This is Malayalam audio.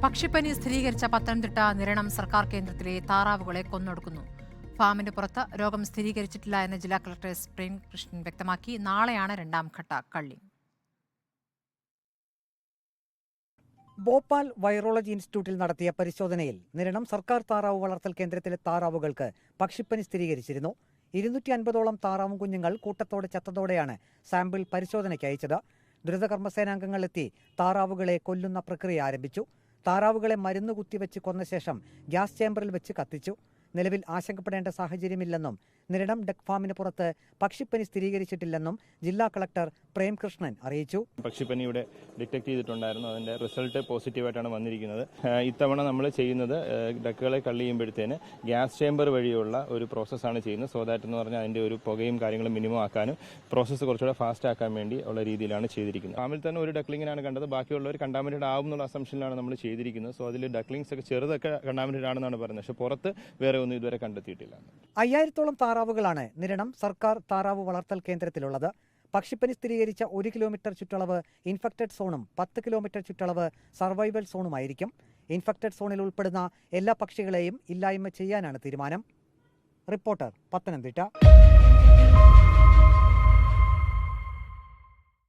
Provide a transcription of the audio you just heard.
പക്ഷിപ്പനി സ്ഥിരീകരിച്ച പത്തനംതിട്ട നിരണം സർക്കാർ കേന്ദ്രത്തിലെ താറാവുകളെ കൊന്നൊടുക്കുന്നു. ഫാമിന് പുറത്ത് രോഗം സ്ഥിരീകരിച്ചിട്ടില്ല എന്ന് ജില്ലാ കളക്ടർ എസ് പ്രേംകൃഷ്ണൻ വ്യക്തമാക്കി. നാളെയാണ് രണ്ടാം ഘട്ട കള്ളിങ്. ഭോപ്പാൽ വൈറോളജി ഇൻസ്റ്റിറ്റ്യൂട്ടിൽ നടത്തിയ പരിശോധനയിൽ നിരണം സർക്കാർ താറാവ് വളർത്തൽ കേന്ദ്രത്തിലെ താറാവുകൾക്ക് പക്ഷിപ്പനി സ്ഥിരീകരിച്ചിരുന്നു. 250ഓളം താറാവും കുഞ്ഞുങ്ങൾ കൂട്ടത്തോടെ ചത്തതോടെയാണ് സാമ്പിൾ പരിശോധനയ്ക്ക് അയച്ചത്. ദ്രുതകർമ്മസേനാംഗങ്ങൾ എത്തി താറാവുകളെ കൊല്ലുന്ന പ്രക്രിയ ആരംഭിച്ചു. താറാവുകളെ മരുന്ന് കുത്തിവെച്ച് കൊന്ന ശേഷം ഗ്യാസ് ചേമ്പറിൽ വെച്ച് കത്തിച്ചു. നിലവിൽ ആശങ്കപ്പെടേണ്ട സാഹചര്യമില്ലെന്നും നിരണം ഡക്ക് ഫാമിന് പുറത്ത് പക്ഷിപ്പനി സ്ഥിരീകരിച്ചിട്ടില്ലെന്നും ജില്ലാ കളക്ടർ പ്രേംകൃഷ്ണൻ അറിയിച്ചു. പക്ഷിപ്പനി ഡിറ്റക്ട് ചെയ്തിട്ടുണ്ടായിരുന്നു. അതിന്റെ റിസൾട്ട് പോസിറ്റീവായിട്ടാണ് വന്നിരിക്കുന്നത്. ഇത്തവണ നമ്മൾ ചെയ്യുന്നത് ഡക്കുകളെ കള്ളി ചെയ്യുമ്പോഴത്തേന് ഗ്യാസ് ചേമ്പർ വഴിയുള്ള ഒരു പ്രോസസ്സാണ് ചെയ്യുന്നത്. സോ ദാറ്റ് എന്ന് പറഞ്ഞാൽ അതിന്റെ ഒരു പുകയും കാര്യങ്ങളും മിനിമം ആക്കാനും പ്രോസസ്സ് കുറച്ചുകൂടെ ഫാസ്റ്റ് ആക്കാൻ വേണ്ടി ഉള്ള രീതിയിലാണ് ചെയ്തിരിക്കുന്നത്. ഫാമിൽ തന്നെ ഒരു ഡക്ലിങ്ങിനാണ് കണ്ടത്. ബാക്കിയുള്ളവർ കണ്ടാമിനേറ്റഡ് ആവും എന്നുള്ള അസംഷനിലാണ് നമ്മൾ ചെയ്തിരിക്കുന്നത്. സോ അതിൽ ഡക്ലിങ്സ് ഒക്കെ ചെറുതൊക്കെ കണ്ടാമിനേറ്റഡ് ആണെന്നാണ് പറയുന്നത്. പക്ഷേ പുറത്ത് വേറെ ഒന്നും ഇതുവരെ കണ്ടെത്തിയിട്ടില്ല. 5000ഓളം താറാവുകളാണ് നിരണം സർക്കാർ താറാവ് വളർത്തൽ കേന്ദ്രത്തിലുള്ളത്. പക്ഷിപ്പനി സ്ഥിരീകരിച്ച 1 കിലോമീറ്റർ ചുറ്റളവ് ഇൻഫെക്റ്റഡ് സോണും 10 കിലോമീറ്റർ ചുറ്റളവ് സർവൈവൽ സോണുമായിരിക്കും. ഇൻഫെക്റ്റഡ് സോണിൽ ഉൾപ്പെടുന്ന എല്ലാ പക്ഷികളെയും ഇല്ലായ്മ ചെയ്യാനാണ് തീരുമാനം. റിപ്പോർട്ടർ, പത്തനംതിട്ട.